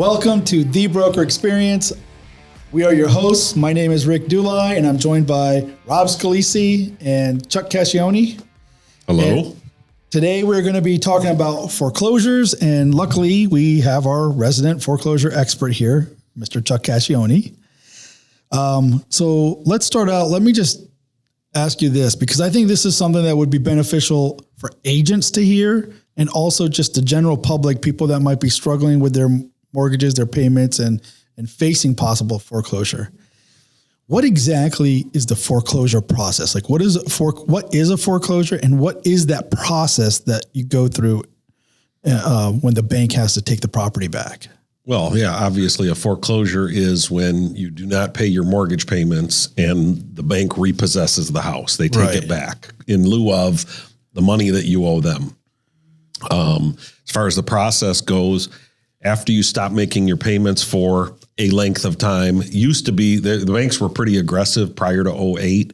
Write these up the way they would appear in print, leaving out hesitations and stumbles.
Welcome to The Broker Experience. We are your hosts. My name is Rick Dulai, and I'm joined by Rob Scalisi and Chuck Cascione. Hello. And today we're going to be talking about foreclosures, and luckily we have our resident foreclosure expert here, Mr. Chuck Cascione. So let's start out. Let me just ask you this, because I think this is something that would be beneficial for agents to hear, and also just the general public, people that might be struggling with their mortgages, their payments, and facing possible foreclosure. What exactly is the foreclosure process? Like, what is a foreclosure, and what is that process that you go through when the bank has to take the property back? Well, yeah, obviously a foreclosure is when you do not pay your mortgage payments and the bank repossesses the house. They take it back in lieu of the money that you owe them. As far as the process goes, after you stop making your payments for a length of time, used to be the banks were pretty aggressive prior to 2008.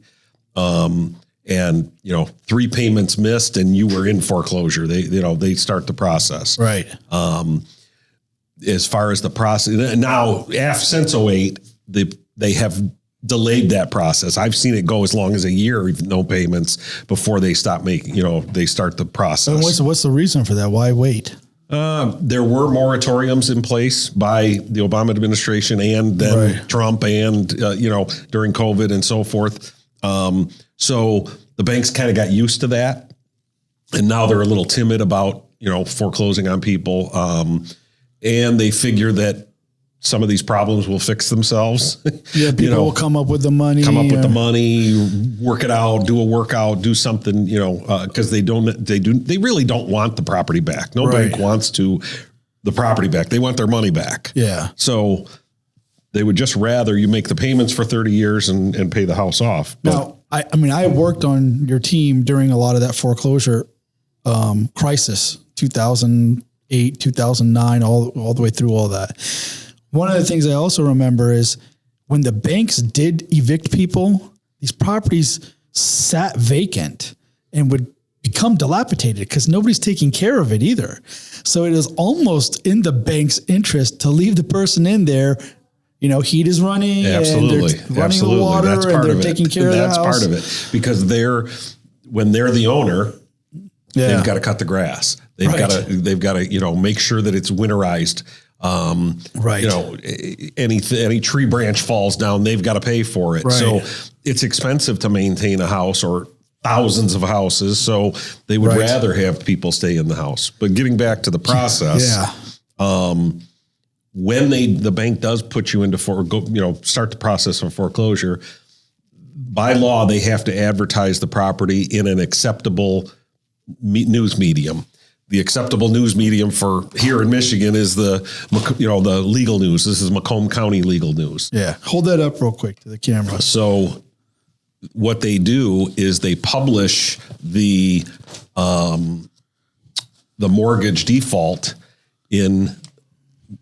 And 3 payments missed and you were in foreclosure. They start the process. Right. As far as the process now, since 2008, they have delayed that process. I've seen it go as long as a year with no payments before they stop making, they start the process. And what's the reason for that? Why wait? There were moratoriums in place by the Obama administration and then Trump and, during COVID and so forth. So the banks kind of got used to that, and now they're a little timid about, foreclosing on people. And they figure that some of these problems will fix themselves. Yeah, people will come up with the money. Work it out, do a workout, do something, because they really don't want the property back. No bank wants the property back. They want their money back. Yeah. So they would just rather you make the payments for 30 years and pay the house off. Now, I worked on your team during a lot of that foreclosure crisis, 2008, 2009, all the way through all that. One of the things I also remember is when the banks did evict people, these properties sat vacant and would become dilapidated because nobody's taking care of it either. So it is almost in the bank's interest to leave the person in there. Heat is running. Absolutely. And they're running the water. That's part and they're taking care of the house. That's part of it, because when they're the owner, they've got to cut the grass. They've got to make sure that it's winterized. Any tree branch falls down, they've got to pay for it. Right. So it's expensive to maintain a house or thousands of houses. So they would rather have people stay in the house. But getting back to the process, when the bank does put you into start the process of foreclosure, by law, they have to advertise the property in an acceptable news medium. The acceptable news medium for here in Michigan is the legal news. This is Macomb County legal news. Yeah. Hold that up real quick to the camera. So what they do is they publish the mortgage default in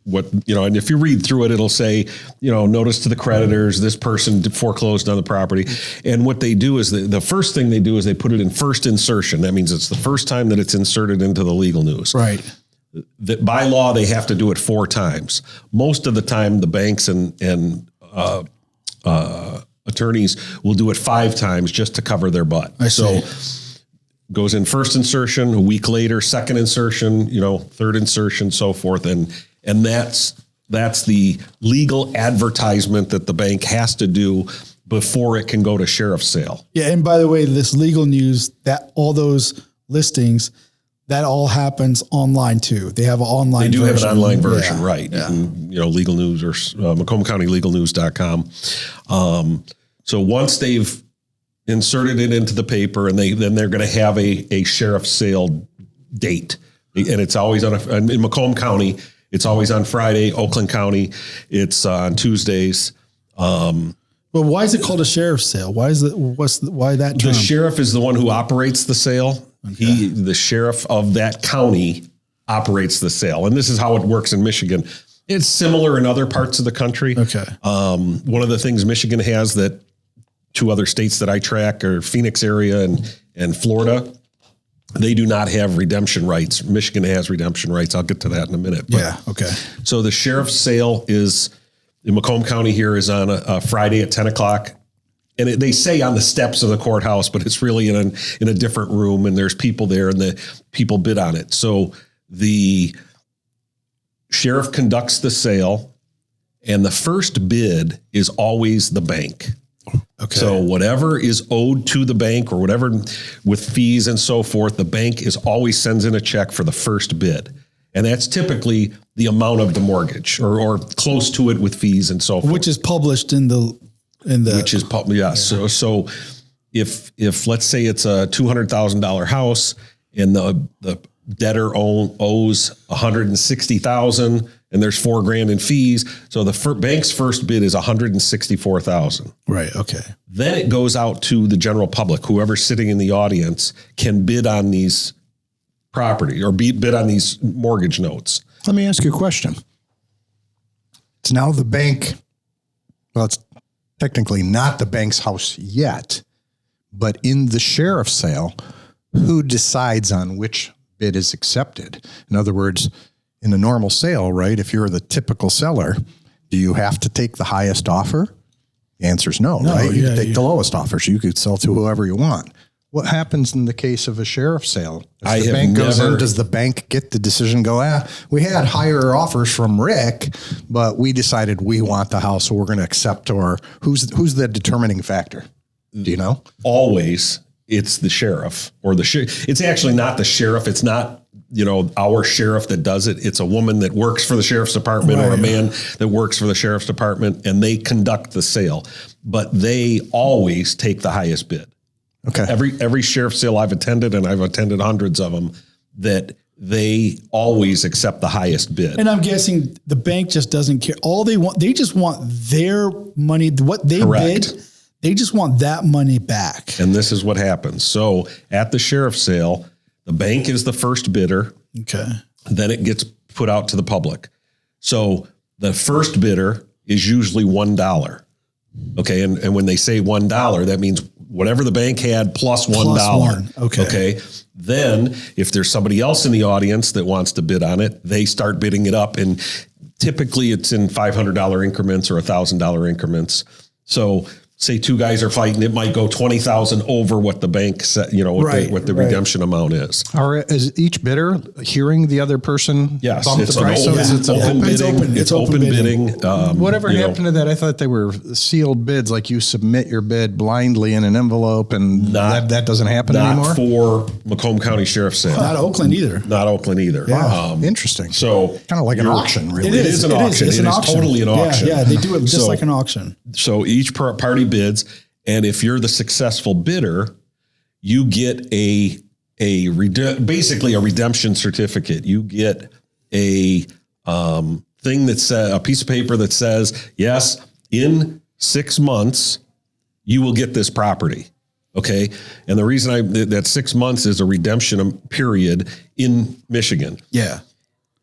and if you read through it, it'll say, notice to the creditors, this person foreclosed on the property. And what they do is the first thing they do is they put it in first insertion. That means it's the first time that it's inserted into the legal news. Right. That by law, they have to do it 4 times. Most of the time, the banks and attorneys will do it 5 times just to cover their butt. So goes in first insertion, a week later, second insertion, third insertion, so forth. And that's the legal advertisement that the bank has to do before it can go to sheriff's sale. Yeah. And by the way, this legal news, that all those listings, that all happens online too. They have an online version. They do have an online version, right. Yeah. And, Legal News or Macomb County legalnews.com. So once they've inserted it into the paper and then they're going to have a sheriff's sale date. And it's always in Macomb County. It's always on Friday. Oakland County, it's on Tuesdays. But why is it called a sheriff's sale? Why that term? The sheriff is the one who operates the sale. Okay. The sheriff of that county operates the sale. And this is how it works in Michigan. It's similar in other parts of the country. Okay. One of the things Michigan has that 2 other states that I track are Phoenix area and Florida. they do not have redemption rights. Michigan has redemption rights. I'll get to that in a minute. But, Yeah. Okay. So the sheriff's sale is in Macomb County here is on a Friday at 10 o'clock. And they say on the steps of the courthouse, but it's really in a different room, and there's people there, and the people bid on it. So the sheriff conducts the sale, and the first bid is always the bank. Okay. So whatever is owed to the bank or whatever with fees and so forth, the bank always sends in a check for the first bid. And that's typically the amount of the mortgage or close to it with fees and so forth. Which is published which is public. Yeah. So if let's say it's a $200,000 house and the debtor owes $160,000 and there's $4,000 in fees. So the bank's first bid is $164,000. Right. Okay. Then it goes out to the general public. Whoever's sitting in the audience can bid on these property or bid on these mortgage notes. Let me ask you a question. It's now the bank. Well, it's technically not the bank's house yet, but in the sheriff's sale, who decides on which bid is accepted? In other words, in a normal sale, right, if you're the typical seller, do you have to take the highest offer? The answer is no, right? You can take the lowest offer, so you could sell to whoever you want. What happens in the case of a sheriff's sale? If the bank goes in, does the bank get the decision go, we had higher offers from Rick, but we decided we want the house, so we're going to accept, or who's the determining factor? Do you know? Always it's the sheriff or the sheriff. It's actually not the sheriff. It's not, our sheriff that does it. It's a woman that works for the sheriff's department or a man that works for the sheriff's department, and they conduct the sale, but they always take the highest bid. Okay. Every sheriff's sale I've attended, and I've attended hundreds of them, that they always accept the highest bid. And I'm guessing the bank just doesn't care. They just want their money, what they bid. They just want that money back. And this is what happens. So at the sheriff's sale, the bank is the first bidder. Okay. Then it gets put out to the public. So the first bidder is usually $1. Okay. And when they say $1, that means whatever the bank had plus $1. Okay. Then if there's somebody else in the audience that wants to bid on it, they start bidding it up. And typically it's in $500 increments or $1,000 increments. So say two guys are fighting, it might go 20,000 over what the bank said, what the redemption amount is. Is each bidder hearing the other person? Yes, bump it's the price? it's open bidding. It's open bidding. Whatever happened to that? I thought they were sealed bids, like you submit your bid blindly in an envelope, and that doesn't happen anymore? Not for Macomb County Sheriff's sale. Not Oakland either. Not Oakland either. Wow, interesting. So kind of like an auction, really. It is an auction. It is totally an auction. Yeah, they do it just like an auction. So each party bids, and if you're the successful bidder, you get basically a redemption certificate. You get a thing that says, a piece of paper that says, yes, in 6 months you will get this property. Okay, and the reason that 6 months is a redemption period in Michigan. Yeah.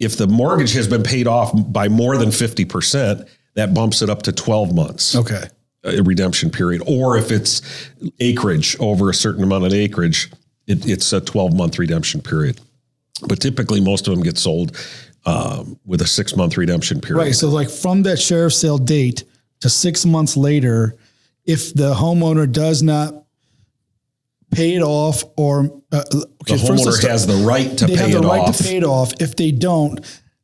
If the mortgage has been paid off by more than 50%, that bumps it up to 12 months. Okay. A redemption period. Or if it's acreage, over a certain amount of acreage, it's a 12-month redemption period. But typically most of them get sold with a 6-month redemption period. Right. So like from that sheriff's sale date to 6 months later, if the homeowner does not pay it off, or the homeowner has the right to pay it off. They have the right to pay it off. If they don't,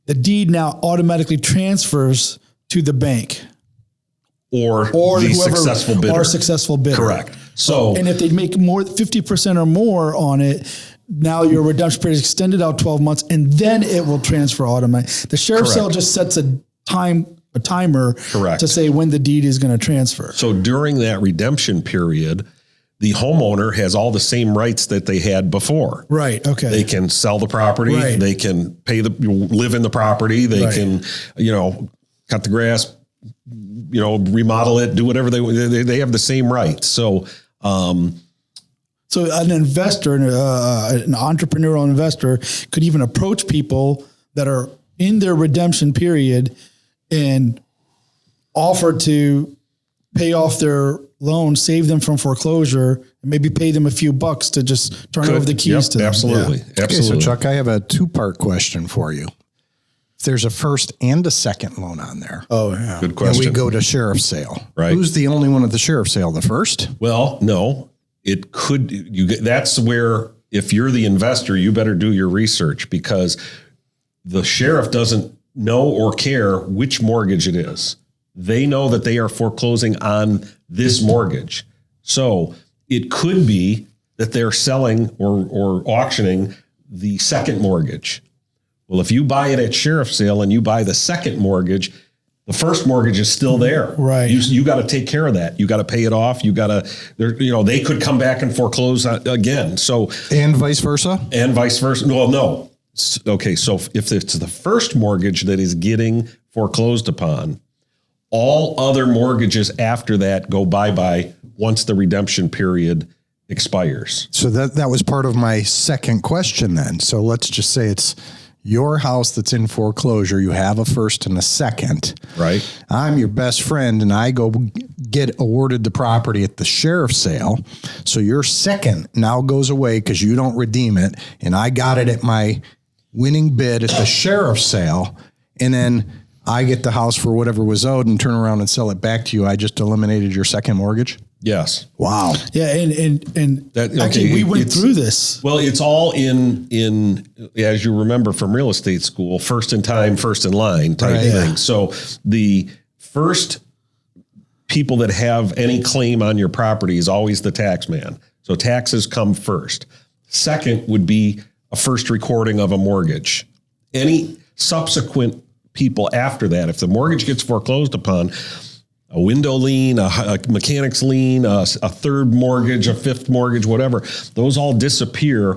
the deed now automatically transfers to the bank. Or the successful bidder. Correct. So, and if they make more 50% or more on it, now your redemption period is extended out 12 months, and then it will transfer automatically. The sheriff's sale just sets a timer to say when the deed is going to transfer. So during that redemption period, the homeowner has all the same rights that they had before. Right. Okay. They can sell the property. Right. They can live in the property. They can, cut the grass, remodel it, do whatever they have the same rights. So an investor, an entrepreneurial investor could even approach people that are in their redemption period and offer to pay off their loan, save them from foreclosure, and maybe pay them a few bucks to just turn over the keys to them. Absolutely. Yeah. Okay, so Chuck, I have a 2-part question for you. If there's a first and a second loan on there, Oh, yeah. Good and question. we go to sheriff's sale, Right. Who's the only one at the sheriff's sale? The first? Well, no, it could. That's where, if you're the investor, you better do your research, because the sheriff doesn't know or care which mortgage it is. They know that they are foreclosing on this mortgage. So it could be that they're selling or auctioning the second mortgage. Well, if you buy it at sheriff's sale and you buy the second mortgage, the first mortgage is still there. Right. You got to take care of that. You got to pay it off. You got to, they could come back and foreclose again. So, And vice versa? and vice versa. Well, no. Okay. So if it's the first mortgage that is getting foreclosed upon, all other mortgages after that go bye-bye once the redemption period expires. So that was part of my second question then. So let's just say it's your house that's in foreclosure. You have a first and a second. Right. I'm your best friend and I go get awarded the property at the sheriff's sale. So your second now goes away because you don't redeem it. And I got it at my winning bid at the sheriff's sale. And then I get the house for whatever was owed and turn around and sell it back to you. I just eliminated your second mortgage. Yes. Wow. Yeah, and That- actually, okay, we went it's- through this. Well, it's all in as you remember from real estate school, first in time, first in line type Right. thing. So the first people that have any claim on your property is always the tax man. So taxes come first. Second would be a first recording of a mortgage. Any subsequent people after that, if the mortgage gets foreclosed upon, a window lien, a mechanic's lien, a third mortgage, a fifth mortgage, whatever, those all disappear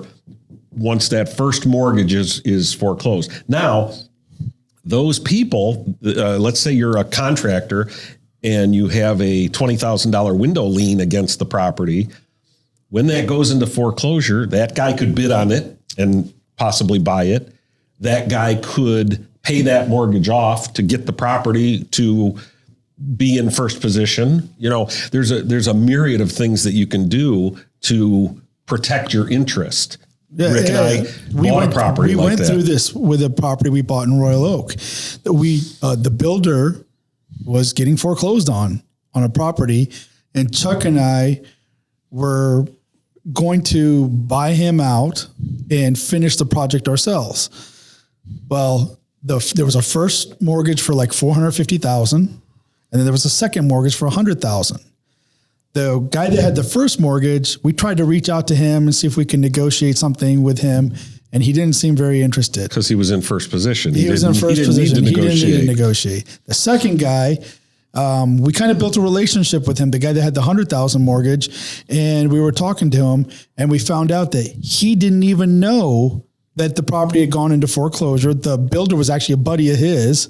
once that first mortgage is foreclosed. Now, those people, let's say you're a contractor and you have a $20,000 window lien against the property. When that goes into foreclosure, that guy could bid on it and possibly buy it. That guy could pay that mortgage off to get the property to be in first position. There's a myriad of things that you can do to protect your interest. Rick and I bought a property like that. We went through this with a property we bought in Royal Oak. The builder was getting foreclosed on a property, and Chuck and I were going to buy him out and finish the project ourselves. Well, there was a first mortgage for like $450,000, and then there was a second mortgage for $100,000. The guy that had the first mortgage, we tried to reach out to him and see if we can negotiate something with him, and he didn't seem very interested. Because he was in first position. He was in first position. He didn't need to negotiate. The second guy, we kind of built a relationship with him, the guy that had the $100,000 mortgage, and we were talking to him, and we found out that he didn't even know that the property had gone into foreclosure. The builder was actually a buddy of his,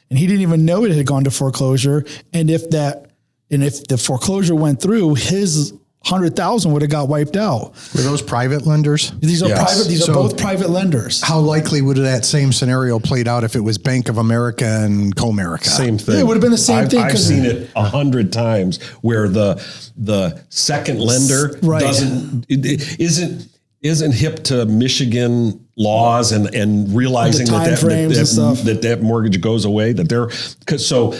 and he didn't even know it had gone to foreclosure. And if the foreclosure went through, his $100,000 would have got wiped out. Were those private lenders? These are Yes. private. These are both private lenders. How likely would that same scenario played out if it was Bank of America and Comerica? Same thing. Yeah, it would have been the same thing. I've seen it 100 times where the second lender Right. isn't hip to Michigan laws and realizing The time frames and stuff. that mortgage goes away. So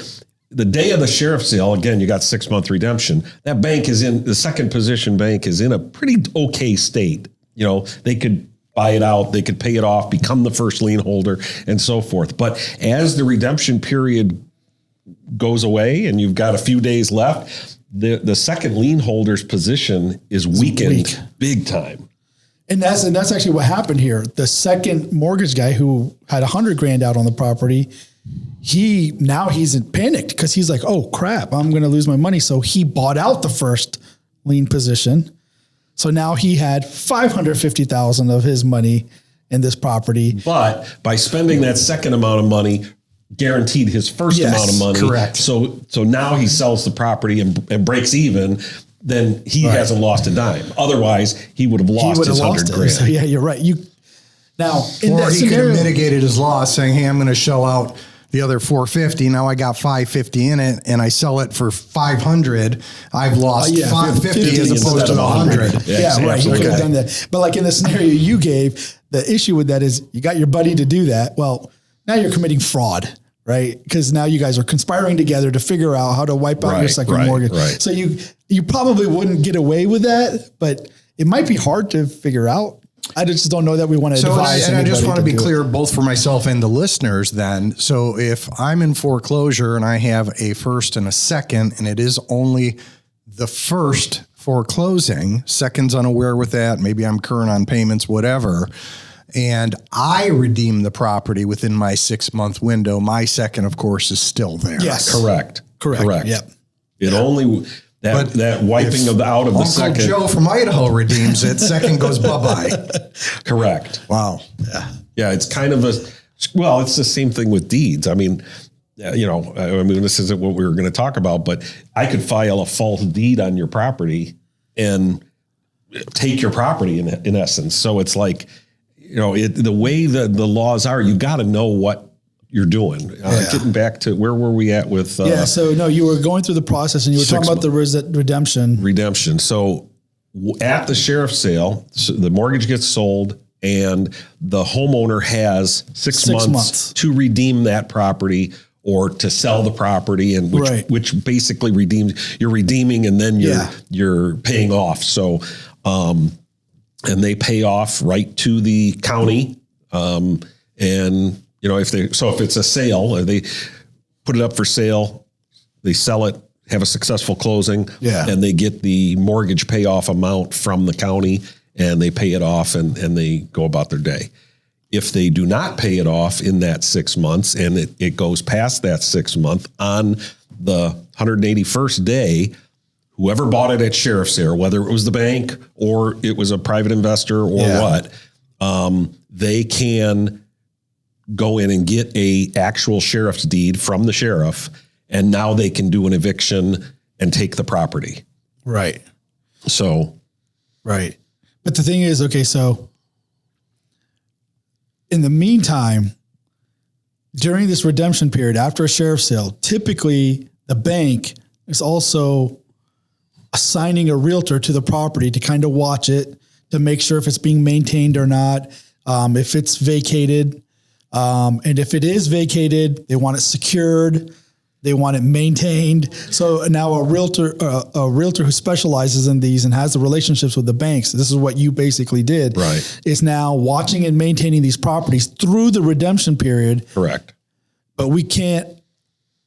the day of the sheriff's sale, again, you got 6-month redemption. That bank the second position bank is in a pretty okay state. They could buy it out, they could pay it off, become the first lien holder, and so forth. But as the redemption period goes away and you've got a few days left, the second lien holder's position is weakened big time. And that's actually what happened here. The second mortgage guy who had $100,000 out on the property, he's panicked because he's like, oh crap, I'm going to lose my money. So he bought out the first lien position. So now he had $550,000 of his money in this property. But by spending that second amount of money, guaranteed his first amount of money. Correct. So now he sells the property and breaks even. Then he hasn't lost a dime. Otherwise, he would have lost his $100,000. So yeah, you're right. Now in Or that he could scenario, have mitigated his loss saying, hey, I'm going to shell out the other 450. Now I got 550 in it, and I sell it for 500. I've lost 550 as opposed to the 100. Yeah, right. You could have done that. But like in the scenario you gave, the issue with that is you got your buddy to do that. Well, now you're committing fraud. Right. Because now you guys are conspiring together to figure out how to wipe out your second mortgage. Right. So you probably wouldn't get away with that, but it might be hard to figure out. I just don't know that we want to advise. And I just want to be clear, both for myself and the listeners then. So if I'm in foreclosure and I have a first and a second, and it is only the first foreclosing, second's unaware with that, maybe I'm current on payments, whatever, and I redeem the property within my 6-month window, my second, of course, is still there. Yes. Correct. Yep. It only, that wiping of the out of the second. Uncle Joe from Idaho redeems it, second goes bye-bye. Correct. Wow. Yeah. It's kind of it's the same thing with deeds. I mean, this isn't what we were going to talk about, but I could file a false deed on your property and take your property in essence. So it's like, the way that the laws are, you got to know what you're doing. Getting back to where were we at with? So no, you were going through the process and you were talking about the redemption. So at the sheriff's sale, the mortgage gets sold and the homeowner has six months to redeem that property or to sell the property, and which basically you're redeeming and then you're paying off. So, and they pay off right to the county. And if it's a sale, or they put it up for sale, they sell it, have a successful closing, and they get the mortgage payoff amount from the county, and they pay it off, and they go about their day. If they do not pay it off in that 6 months, and it goes past that 6 month, on the 181st day, whoever bought it at sheriff's sale, whether it was the bank or it was a private investor or what, they can go in and get a actual sheriff's deed from the sheriff, and now they can do an eviction and take the property. Right. So. Right. But the thing is, okay, so in the meantime, during this redemption period, after a sheriff's sale, typically the bank is also assigning a realtor to the property to kind of watch it, to make sure if it's being maintained or not, if it's vacated. And if it is vacated, they want it secured, they want it maintained. So now a realtor who specializes in these and has the relationships with the banks, this is what you basically did, is now watching and maintaining these properties through the redemption period. Correct. But we can't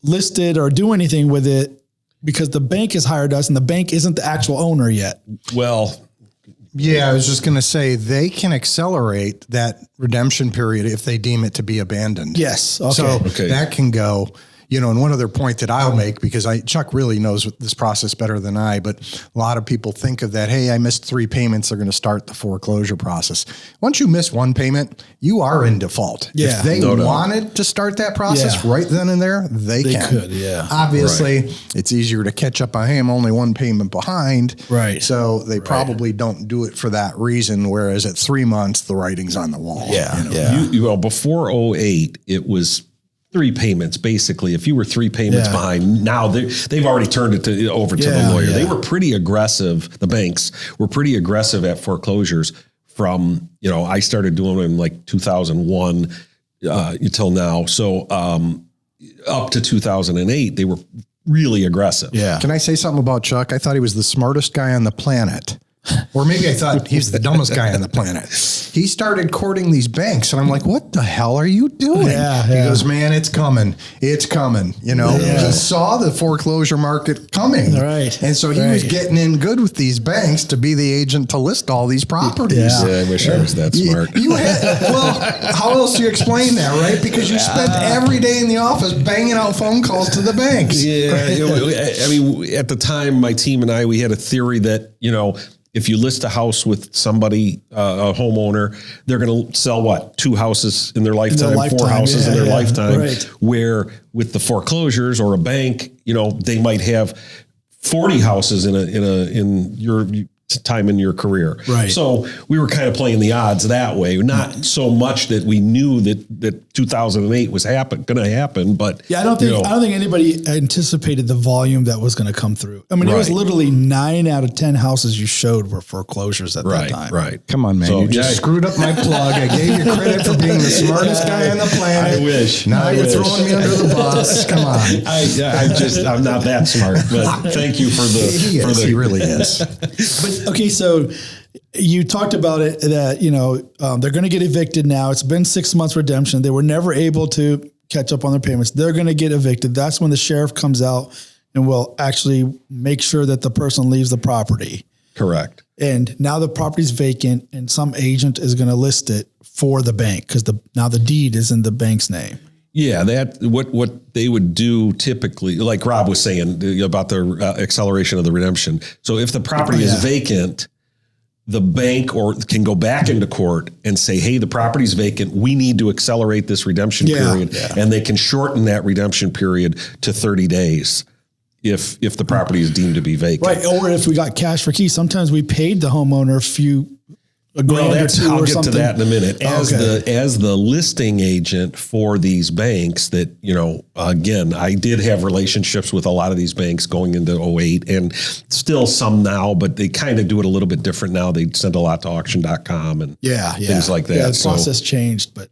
list it or do anything with it because the bank has hired us and the bank isn't the actual owner yet. Well, yeah, I was just going to say they can accelerate that redemption period if they deem it to be abandoned. Yes. Okay. So that can go, and one other point that I'll make, because Chuck really knows this process better than I, but a lot of people think of that, hey, I missed 3 payments, they're going to start the foreclosure process. Once you miss 1 payment, you are in default. Yeah. If they wanted to start that process right then and there, they can. Could, yeah. Obviously, it's easier to catch up on, hey, I'm only 1 payment behind. Right. So they probably don't do it for that reason, whereas at 3 months, the writing's on the wall. Yeah. Before 2008, it was 3 payments, basically. If you were 3 payments behind, now they've already turned it over to the lawyer. They were pretty aggressive. The banks were pretty aggressive at foreclosures from, I started doing it in like 2001 until now. So up to 2008, they were really aggressive. Yeah. Can I say something about Chuck? I thought he was the smartest guy on the planet. Or maybe I thought he's the dumbest guy on the planet. He started courting these banks, and I'm like, what the hell are you doing? He goes, man, it's coming. It's coming. He saw the foreclosure market coming. Right. And so he was getting in good with these banks to be the agent to list all these properties. Yeah, I wish I was that smart. How else do you explain that, right? Because you spent every day in the office banging out phone calls to the banks. Yeah. I mean, at the time, my team and I, we had a theory that, if you list a house with somebody, a homeowner, they're going to sell 2 houses in their lifetime, 4 houses in their lifetime. Right. Where with the foreclosures or a bank, they might have 40 houses in your time in your career. Right. So we were kind of playing the odds that way. Not so much that we knew that 2008 was going to happen, but yeah, I don't think anybody anticipated the volume that was going to come through. I mean, it was literally 9 out of 10 houses you showed were foreclosures at that time. Right. Come on, man. So, you just screwed up my plug. I gave you credit for being the smartest guy on the planet. I wish. Now you're throwing me under the bus. Come on. I'm not that smart, but thank you for the. He really is. But okay, so you talked about it that, they're going to get evicted now. It's been 6 months redemption. They were never able to catch up on their payments. They're going to get evicted. That's when the sheriff comes out and will actually make sure that the person leaves the property. Correct. And now the property's vacant and some agent is going to list it for the bank because now the deed is in the bank's name. Yeah, what they would do typically, like Rob was saying about the acceleration of the redemption. So if the property is vacant, the bank can go back into court and say, hey, the property's vacant. We need to accelerate this redemption period. Yeah. And they can shorten that redemption period to 30 days if the property is deemed to be vacant. Right. Or if we got cash for keys, sometimes we paid the homeowner a grand or two I'll or get something. to that in a minute. As the listing agent for these banks that, again, I did have relationships with a lot of these banks going into 2008 and still some now, but they kind of do it a little bit different now. They send a lot to auction.com and things like that. Yeah, the process changed, but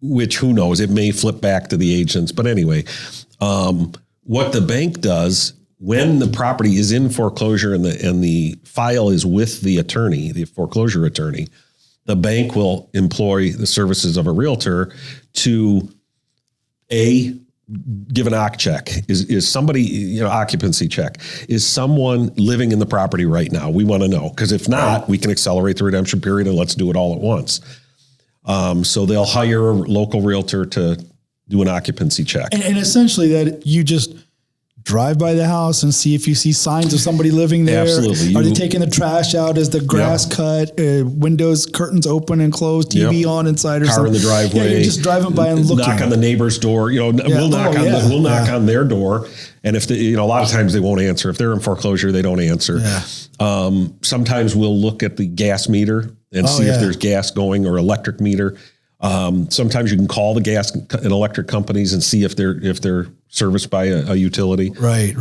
which who knows, it may flip back to the agents. But anyway, what the bank does when the property is in foreclosure and the file is with the attorney, the foreclosure attorney, the bank will employ the services of a realtor to give an OC check. Is somebody, occupancy check. Is someone living in the property right now? We want to know, because if not, we can accelerate the redemption period and let's do it all at once. So they'll hire a local realtor to do an occupancy check. And essentially that you just drive by the house and see if you see signs of somebody living there. Absolutely. Are they taking the trash out? Is the grass cut? Windows, curtains open and closed? TV on inside or car something? in the driveway. Yeah, you're just driving by and looking. Knock on the neighbor's door. We'll knock on their door. And if a lot of times they won't answer. If they're in foreclosure, they don't answer. Yeah. Sometimes we'll look at the gas meter and see if there's gas going or electric meter. Sometimes you can call the gas and electric companies and see if they're serviced by a utility. Right.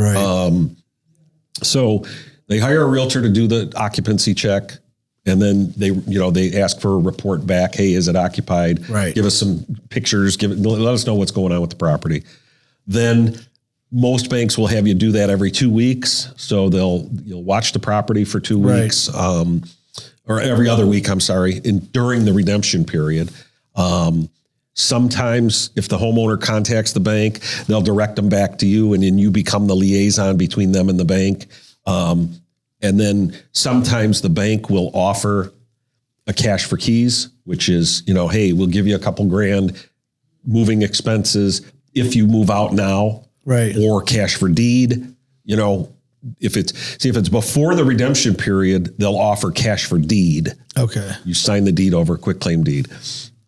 So they hire a realtor to do the occupancy check, and then they ask for a report back. Hey, is it occupied? Right. Give us some pictures. Let us know what's going on with the property. Then most banks will have you do that every 2 weeks. So you'll watch the property for 2 weeks, or every other week. I'm sorry, during the redemption period. Sometimes if the homeowner contacts the bank, they'll direct them back to you, and then you become the liaison between them and the bank. And then sometimes the bank will offer a cash for keys, which is, hey, we'll give you a couple grand moving expenses if you move out now, or cash for deed. If it's before the redemption period, they'll offer cash for deed. Okay. You sign the deed over, quick claim deed.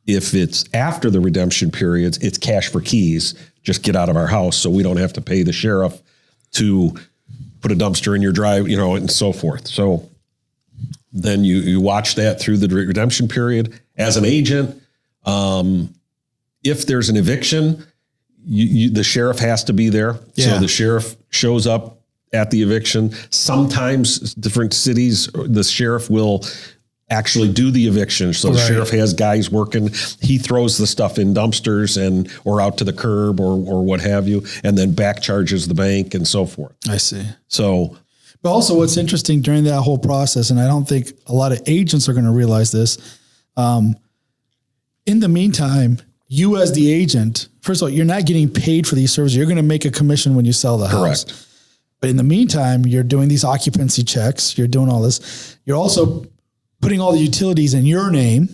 If it's after the redemption periods, it's cash for keys. Just get out of our house so we don't have to pay the sheriff to put a dumpster in your drive, and so forth. So then you watch that through the redemption period. As an agent, if there's an eviction, the sheriff has to be there. Yeah. So the sheriff shows up at the eviction. Sometimes different cities, the sheriff will actually do the eviction. So the sheriff has guys working. He throws the stuff in dumpsters or out to the curb or what have you, and then back charges the bank and so forth. I see. So, but also what's interesting during that whole process, and I don't think a lot of agents are going to realize this. In the meantime, you as the agent, first of all, you're not getting paid for these services. You're going to make a commission when you sell the house. Correct. But in the meantime, you're doing these occupancy checks. You're doing all this. You're also putting all the utilities in your name.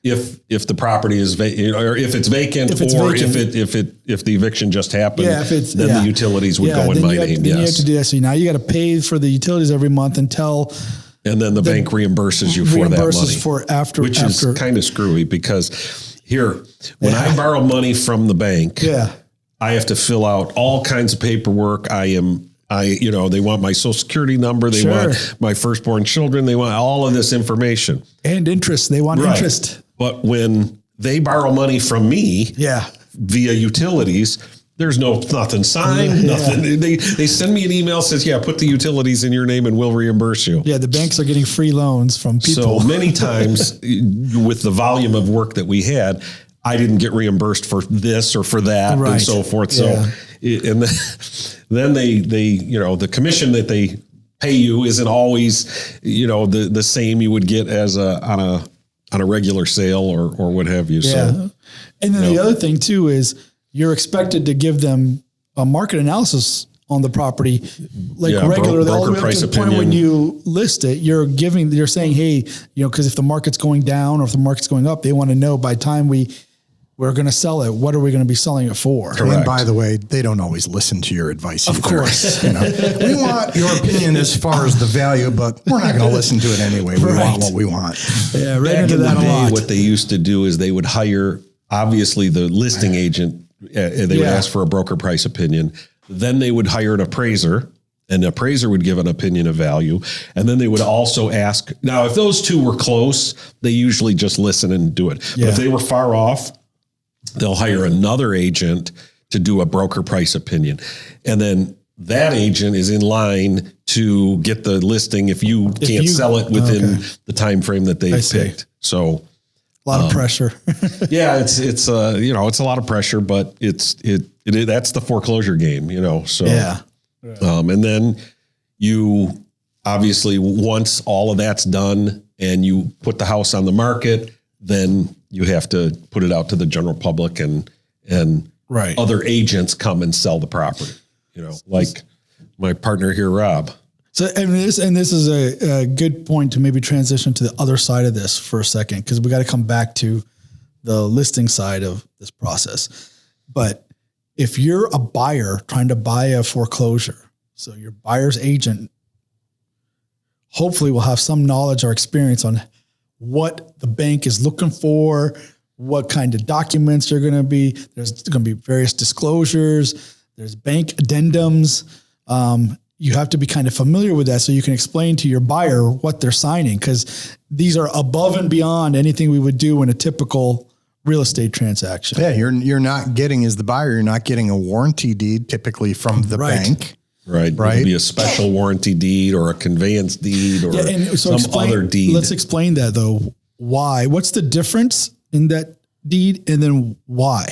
If the property is vacant, or if it's vacant, if the eviction just happened, then the utilities would go in my name. Then you have to do that. So now you got to pay for the utilities every month and then the bank reimburses you for that money, which is kind of screwy because when I borrow money from the bank, I have to fill out all kinds of paperwork. I am They want my social security number. They want my firstborn children. They want all of this information and interest. They want interest. But when they borrow money from me via utilities, there's nothing signed, nothing. They send me an email says, put the utilities in your name and we'll reimburse you. Yeah. The banks are getting free loans from people. So many times with the volume of work that we had, I didn't get reimbursed for this or for that and so forth. So, and then they, the commission that they pay you isn't always, the same you would get as on a regular sale or what have you. So, and then the other thing too is you're expected to give them a market analysis on the property, regularly, all the way up to the point when you list it. You're saying, hey, because if the market's going down or if the market's going up, they want to know by the time we're going to sell it, what are we going to be selling it for? Correct. And by the way, they don't always listen to your advice either. Of course. We want your opinion as far as the value, but we're not going to listen to it anyway. We want what we want. Yeah, right. Back into in that the day, a lot. what they used to do is they would hire, obviously, the listing agent. They would ask for a broker price opinion. Then they would hire an appraiser, and the appraiser would give an opinion of value. And then they would also ask, now, if those two were close, they usually just listen and do it. But if they were far off, they'll hire another agent to do a broker price opinion. And then that agent is in line to get the listing if you can't sell it within the time frame that they picked. So a lot of pressure. it's a lot of pressure, but that's the foreclosure game, so and then you obviously, once all of that's done and you put the house on the market, then you have to put it out to the general public and other agents come and sell the property, like my partner here, Rob. So, and this is a good point to maybe transition to the other side of this for a second, because we got to come back to the listing side of this process. But if you're a buyer trying to buy a foreclosure, so your buyer's agent hopefully will have some knowledge or experience on what the bank is looking for, what kind of documents are going to be. There's going to be various disclosures. There's bank addendums. You have to be kind of familiar with that so you can explain to your buyer what they're signing, because these are above and beyond anything we would do in a typical real estate transaction. Yeah, you're not getting, as the buyer, you're not getting a warranty deed typically from the bank. Right. It'll be a special warranty deed or a conveyance deed or other deed. Let's explain that though. Why? What's the difference in that deed, and then why?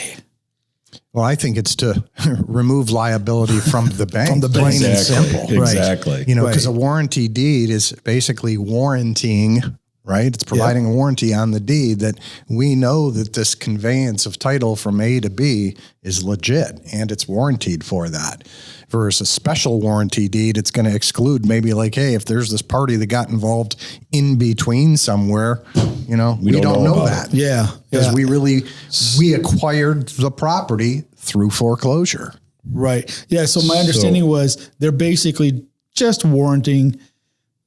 Well, I think it's to remove liability from the bank. From the bank. Plain and simple. Exactly. Because a warranty deed is basically warranting, right? It's providing a warranty on the deed that we know that this conveyance of title from A to B is legit and it's warranted for that. Versus a special warranty deed, it's going to exclude maybe like, hey, if there's this party that got involved in between somewhere, we don't know that. Yeah. Because we acquired the property through foreclosure. Right. Yeah. So my understanding was they're basically just warranting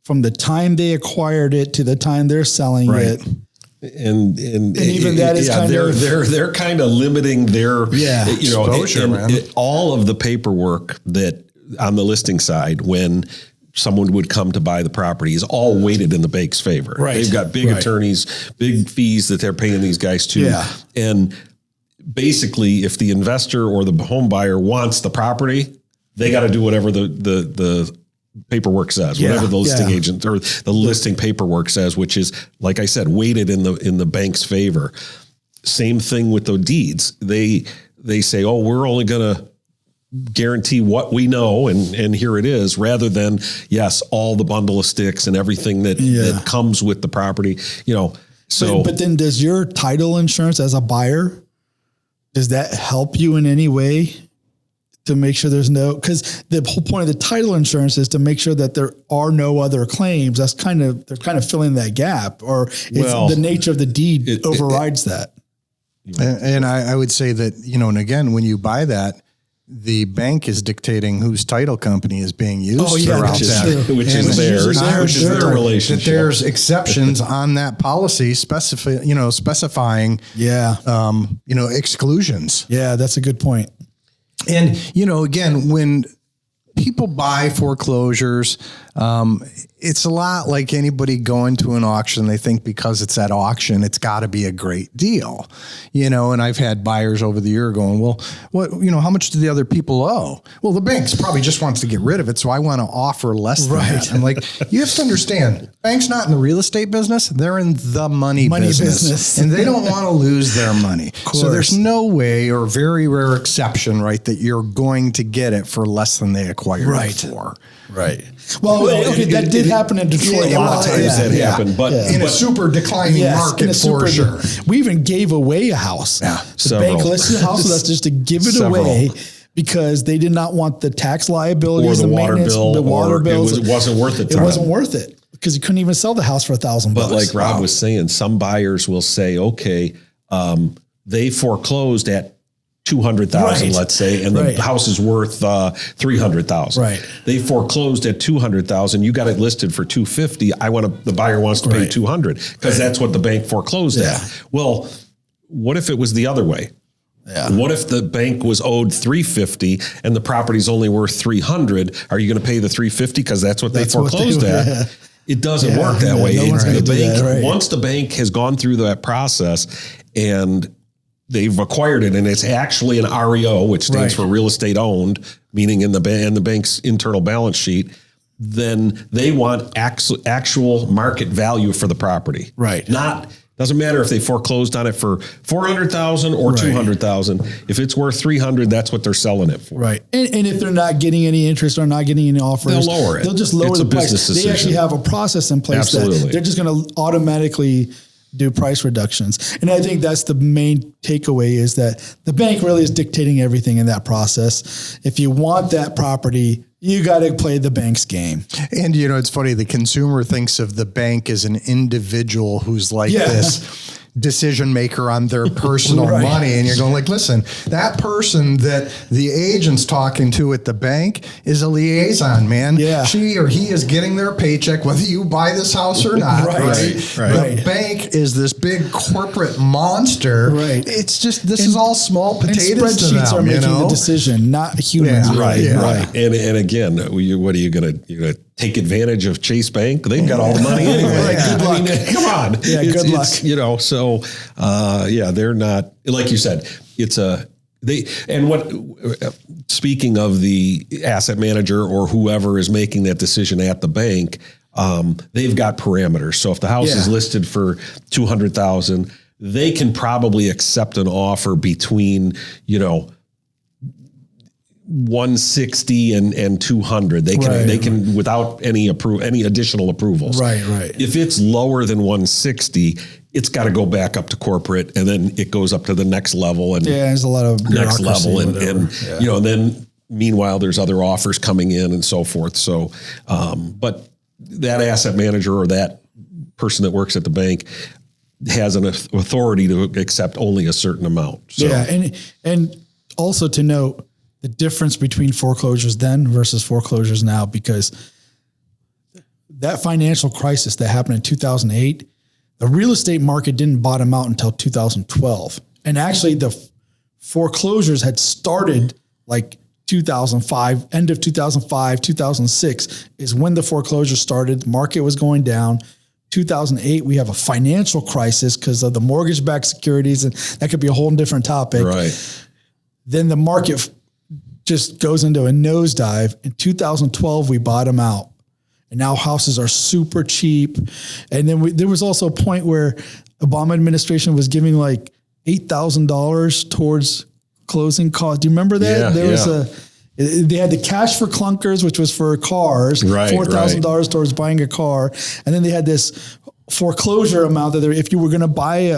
from the time they acquired it to the time they're selling it. And even that is kind of they're kind of limiting their exposure, all of the paperwork that on the listing side when someone would come to buy the property is all weighted in the bank's favor. Right. They've got big attorneys, big fees that they're paying these guys too. Yeah. And basically, if the investor or the home buyer wants the property, they got to do whatever the paperwork says, whatever the listing agent or the listing paperwork says, which is, like I said, weighted in the bank's favor. Same thing with the deeds. They say, oh, we're only going to guarantee what we know, and here it is, rather than all the bundle of sticks and everything that comes with the property. So but then does your title insurance as a buyer, does that help you in any way? To make sure there's because the whole point of the title insurance is to make sure that there are no other claims. They're kind of filling that gap, or the nature of the deed overrides that. And I would say that, and again, when you buy that, the bank is dictating whose title company is being used throughout that. Which is their relationship. That there's exceptions on that policy specifying, exclusions. Yeah, that's a good point. And, again, when people buy foreclosures. It's a lot like anybody going to an auction. They think because it's at auction, it's got to be a great deal, and I've had buyers over the year going, well, what, how much do the other people owe? Well, the banks probably just wants to get rid of it. So I want to offer less than that. I'm like, you have to understand, bank's not in the real estate business. They're in the money business. And they don't want to lose their money. So there's no way, or very rare exception, right, that you're going to get it for less than they acquired it for. Right. Well, okay, that did happen in Detroit. A lot of times that happened, but in a super declining market for sure. We even gave away a house. Yeah, the bank listed a house with us just to give it away because they did not want the tax liabilities, or the water bill, the water bills. It wasn't worth it. It wasn't worth it because you couldn't even sell the house for $1,000. But like Rob was saying, some buyers will say, okay, they foreclosed at 200,000, let's say, and the house is worth 300,000. Right. They foreclosed at 200,000. You got it listed for 250. The buyer wants to pay 200 because that's what the bank foreclosed at. Well, what if it was the other way? Yeah. What if the bank was owed 350 and the property's only worth 300? Are you going to pay the 350 because that's what they foreclosed at? Yeah. It doesn't work that way. Once the bank has gone through that process and they've acquired it, and it's actually an REO, which stands for real estate owned, meaning in the bank's internal balance sheet, then they want actual market value for the property. Right. Doesn't matter if they foreclosed on it for 400,000 or 200,000. If it's worth 300, that's what they're selling it for. Right. And if they're not getting any interest or not getting any offers, they'll lower it. They'll just lower the price. Decision. They actually have a process in place that they're just going to automatically do price reductions. And I think that's the main takeaway, is that the bank really is dictating everything in that process. If you want that property, you got to play the bank's game. And, it's funny. The consumer thinks of the bank as an individual who's like this decision maker on their personal money. And you're going like, listen, that person that the agent's talking to at the bank is a liaison, man. Yeah. She or he is getting their paycheck, whether you buy this house or not. The bank is this big corporate monster. It's just, this is all small potatoes. And spreadsheets are making the decision, not humans. And again, what are you going to take advantage of Chase Bank? They've got all the money anyway. Good luck. Come on. Yeah, good luck. They're not, like you said, speaking of the asset manager or whoever is making that decision at the bank, they've got parameters. So if the house is listed for 200,000, they can probably accept an offer between, 160 and 200. They can without any additional approvals. If it's lower than 160, it's got to go back up to corporate, and then it goes up to the next level, and there's a lot of next level, and then meanwhile there's other offers coming in and so forth. So, but that asset manager or that person that works at the bank has an authority to accept only a certain amount. So. And also to note the difference between foreclosures then versus foreclosures now, because that financial crisis that happened in 2008, the real estate market didn't bottom out until 2012. And actually the foreclosures had started like 2005, end of 2005, 2006 is when the foreclosure started. The market was going down. 2008, we have a financial crisis because of the mortgage-backed securities, and that could be a whole different topic. Then the market just goes into a nosedive. In 2012, we bottom out, and now houses are super cheap. And then there was also a point where Obama administration was giving like $8,000 towards closing costs. Do you remember that? They had the cash for clunkers, which was for cars, $4,000 towards buying a car. And then they had this foreclosure amount that if you were going to buy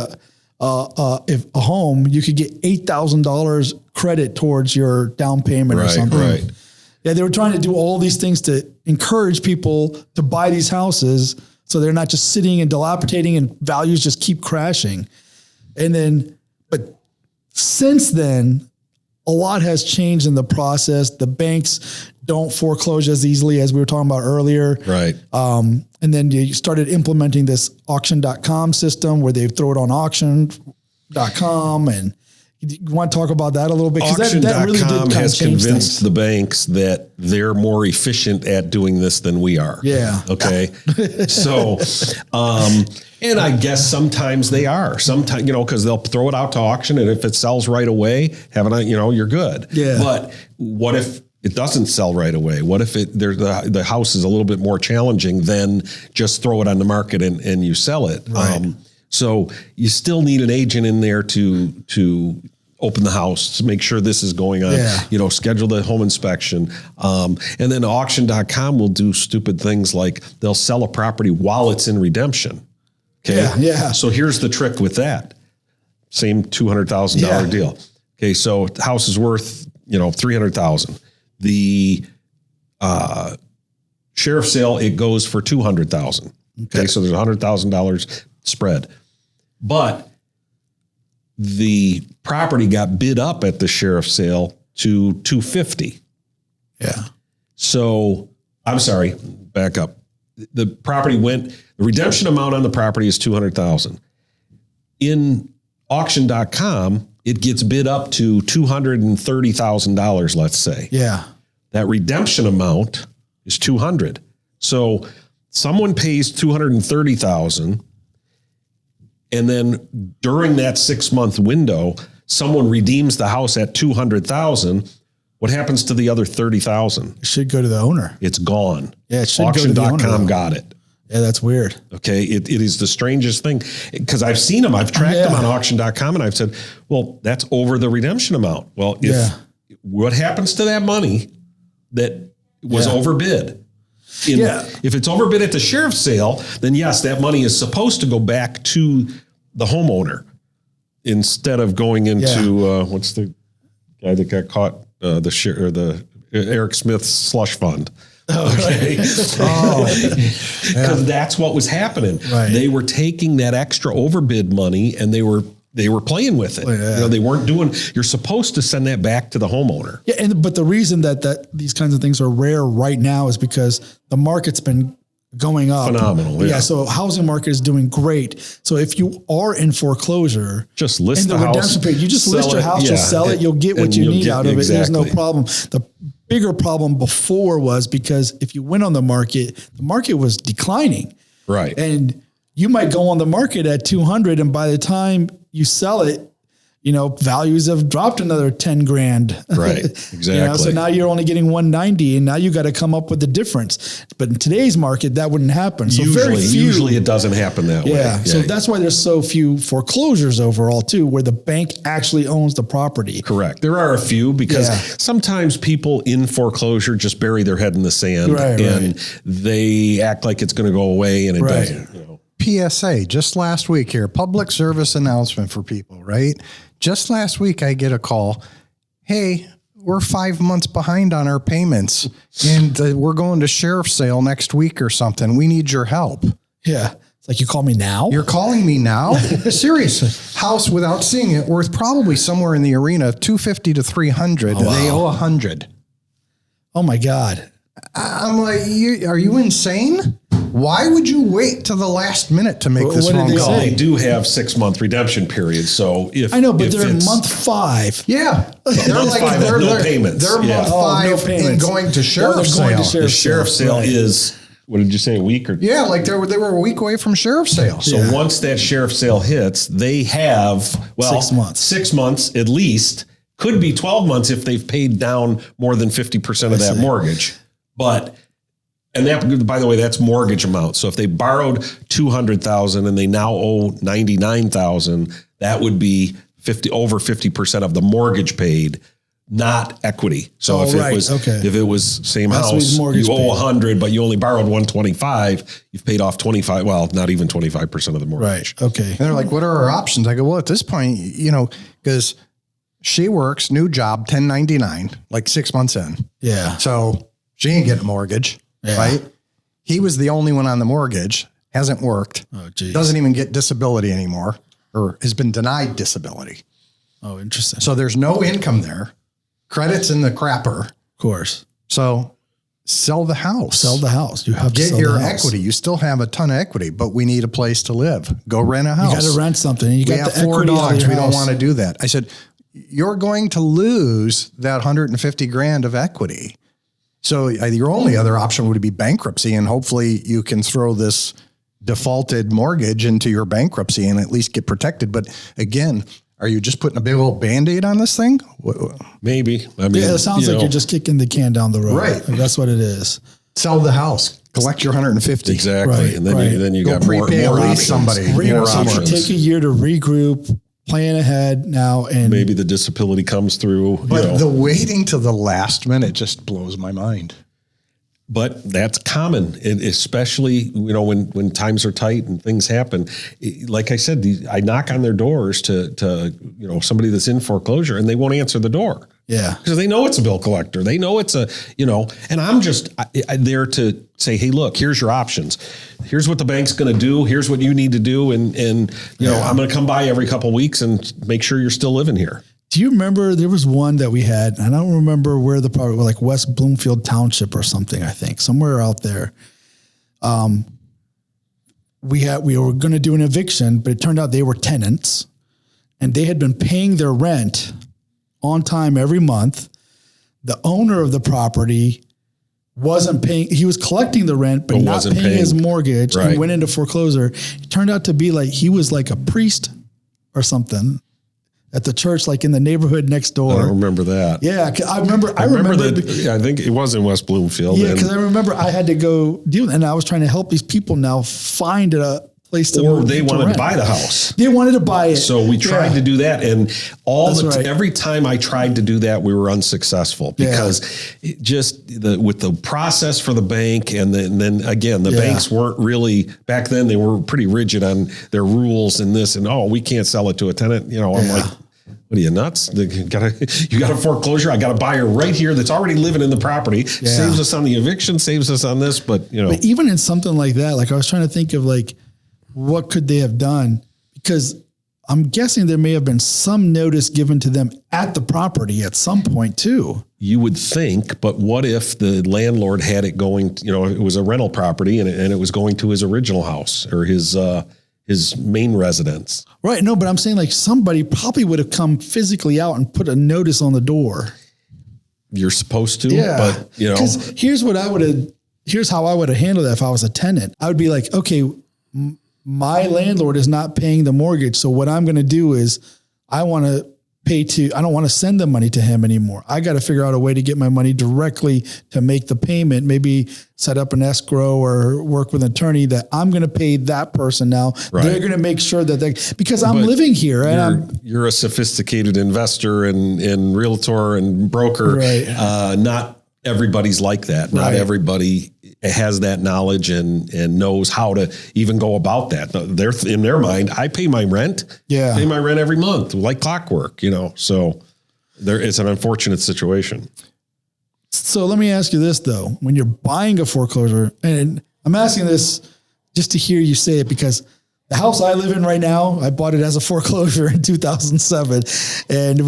a home, you could get $8,000 credit towards your down payment or something. Yeah, they were trying to do all these things to encourage people to buy these houses so they're not just sitting and dilapidating and values just keep crashing. But since then, a lot has changed in the process. The banks don't foreclose as easily as we were talking about earlier. And then you started implementing this auction.com system where they throw it on auction.com and You want to talk about that a little bit? Because that really did Auction.com kind has of change convinced things. the banks that they're more efficient at doing this than we are. Yeah. Okay. So, and I guess sometimes they are. Sometimes, because they'll throw it out to auction, and if it sells right away, you're good. Yeah. But what if it doesn't sell right away? What if the house is a little bit more challenging than just throw it on the market and you sell it? Right. So you still need an agent in there to open the house, to make sure this is going on, schedule the home inspection. And then auction.com will do stupid things like they'll sell a property while it's in redemption. Okay. Yeah. So here's the trick with that. Same $200,000 deal. Okay. So the house is worth, $300,000. The sheriff's sale, it goes for $200,000. Okay. So there's $100,000 spread. But the property got bid up at the sheriff's sale to $250,000. Yeah. So I'm sorry, back up. The redemption amount on the property is $200,000. In auction.com, it gets bid up to $230,000, let's say. Yeah. That redemption amount is $200,000. So someone pays $230,000. And then during that 6-month window, someone redeems the house at $200,000. What happens to the other $30,000? It should go to the owner. It's gone. Yeah, it should go to the owner. Auction.com got it. Yeah, that's weird. Okay, it is the strangest thing because I've seen them. I've tracked them on auction.com, and I've said, well, that's over the redemption amount. Well, what happens to that money that was overbid? If it's overbid at the sheriff's sale, then yes, that money is supposed to go back to the homeowner instead of going into what's the guy that got caught? The Eric Smith slush fund. Okay. Because that's what was happening. Right. They were taking that extra overbid money and they were playing with it. Yeah. They weren't doing. You're supposed to send that back to the homeowner. Yeah, but the reason that these kinds of things are rare right now is because the market's been going up. Phenomenal. Yeah. So housing market is doing great. So if you are in foreclosure, just list in the redemption period, you just list your house, you'll sell it, you'll get what you need out of it. There's no problem. The bigger problem before was because if you went on the market was declining. Right. And you might go on the market at 200, and by the time you sell it, values have dropped another 10 grand. Right. Exactly. So now you're only getting 190, and now you got to come up with the difference. But in today's market, that wouldn't happen. So usually it doesn't happen that way. Yeah. So that's why there's so few foreclosures overall too, where the bank actually owns the property. Correct. There are a few because sometimes people in foreclosure just bury their head in the sand and they act like it's going to go away and it doesn't. PSA, just last week here, public service announcement for people, right? Just last week, I get a call. Hey, we're 5 months behind on our payments and we're going to sheriff's sale next week or something. We need your help. Yeah. It's like, you call me now? You're calling me now? Seriously. House, without seeing it, worth probably somewhere in the arena, $250 to $300. Oh, wow. They owe $100. Oh my God. I'm like, are you insane? Why would you wait till the last minute to make this phone call? They do have 6-month redemption periods. So if I know, but they're in month 5. Yeah. They're like, no payments. They're month 5 and going to sheriff's sale. The sheriff's sale is, what did you say, a week or? Yeah. Like they were a week away from sheriff's sale. So once that sheriff's sale hits, they have, 6 months. 6 months at least, could be 12 months if they've paid down more than 50% of that mortgage. But, and that, by the way, that's mortgage amount. So if they borrowed $200,000 and they now owe $99,000, that would be over 50% of the mortgage paid, not equity. So if it was same house, you owe $100, but you only borrowed $125, you've paid off 25. Well, not even 25% of the mortgage. Right. Okay. And they're like, what are our options? I go, well, at this point, because she works, new job, 1099, like 6 months in. Yeah. So she ain't getting a mortgage, right? He was the only one on the mortgage, hasn't worked, doesn't even get disability anymore, or has been denied disability. Oh, interesting. So there's no income there. Credit's in the crapper. Of course. So sell the house. Sell the house. You have to get your equity. You still have a ton of equity, but we need a place to live. Go rent a house. You got to rent something. You got we have 4 dogs. We don't want to do that. I said, you're going to lose that 150 grand of equity. So your only other option would be bankruptcy, and hopefully you can throw this defaulted mortgage into your bankruptcy and at least get protected. But again, are you just putting a big old Band-Aid on this thing? Maybe. I mean, it sounds like you're just kicking the can down the road. Right. That's what it is. Sell the house, collect your 150. Exactly. Right, And then you Go got more prepay at least options. somebody. More So options. take a year to regroup, plan ahead now, and Maybe the disability comes through. But the waiting to the last minute just blows my mind. But that's common, and especially when times are tight and things happen. Like I said, I knock on their doors to somebody that's in foreclosure, and they won't answer the door. Yeah, because they know it's a bill collector. They know it's and I'm just there to say, hey, look, here's your options. Here's what the bank's going to do. Here's what you need to do, and I'm going to come by every couple of weeks and make sure you're still living here. Do you remember there was one that we had? I don't remember where the property was, like West Bloomfield Township or something, I think, somewhere out there. We were going to do an eviction, but it turned out they were tenants and they had been paying their rent on time every month. The owner of the property wasn't paying. He was collecting the rent, but not paying his mortgage, and went into foreclosure. It turned out to be like he was like a priest or something at the church, like in the neighborhood next door. I don't remember that. Yeah, I remember that. I think it was in West Bloomfield. Yeah, because I remember I had to go deal with it, and I was trying to help these people now find a place to or they wanted rent. to buy the house. They wanted to buy it. So we tried to do that, and every time I tried to do that, we were unsuccessful because with the process for the bank, and then again, the banks weren't really back then. They were pretty rigid on their rules and this, and we can't sell it to a tenant. I'm like, what are you nuts? You got a foreclosure. I got a buyer right here that's already living in the property. Yeah. Saves us on the eviction. Saves us on this, but But even in something like that, like I was trying to think of like, what could they have done? Because I'm guessing there may have been some notice given to them at the property at some point too. You would think, but what if the landlord had it going, it was a rental property and it was going to his original house or his main residence. Right. No, but I'm saying like somebody probably would have come physically out and put a notice on the door. You're supposed to, but because here's how I would have handled that if I was a tenant. I would be like, okay, my landlord is not paying the mortgage. So what I'm going to do is I don't want to send the money to him anymore. I got to figure out a way to get my money directly to make the payment, maybe set up an escrow or work with an attorney that I'm going to pay that person now. Right. They're going to make sure that because I'm living here and you're a sophisticated investor and realtor and broker. Right. Not everybody's like that. Not everybody has that knowledge and knows how to even go about that. They're in their mind, I pay my rent. Yeah. Pay my rent every month, like clockwork, so it's an unfortunate situation. So let me ask you this though, when you're buying a foreclosure, and I'm asking this just to hear you say it because the house I live in right now, I bought it as a foreclosure in 2007. And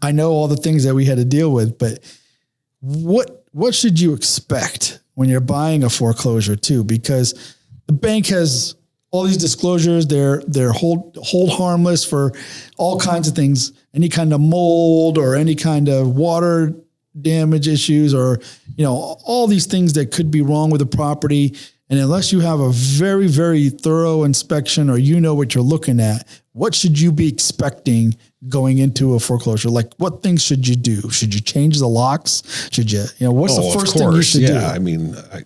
I know all the things that we had to deal with, but what should you expect when you're buying a foreclosure too? Because the bank has all these disclosures. They're hold harmless for all kinds of things, any kind of mold or any kind of water damage issues, or, all these things that could be wrong with the property. And unless you have a very, very thorough inspection or what you're looking at, what should you be expecting going into a foreclosure? Like, what things should you do? Should you change the locks? Should you, what's the first thing you should do? I mean, I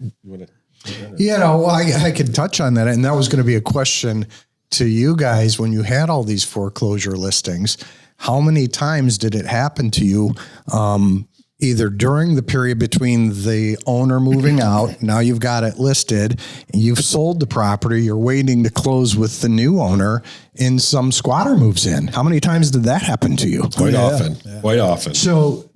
could touch on that. And that was going to be a question to you guys when you had all these foreclosure listings. How many times did it happen to you? Either during the period between the owner moving out, now you've got it listed, and you've sold the property, you're waiting to close with the new owner, and some squatter moves in. How many times did that happen to you? Quite often. So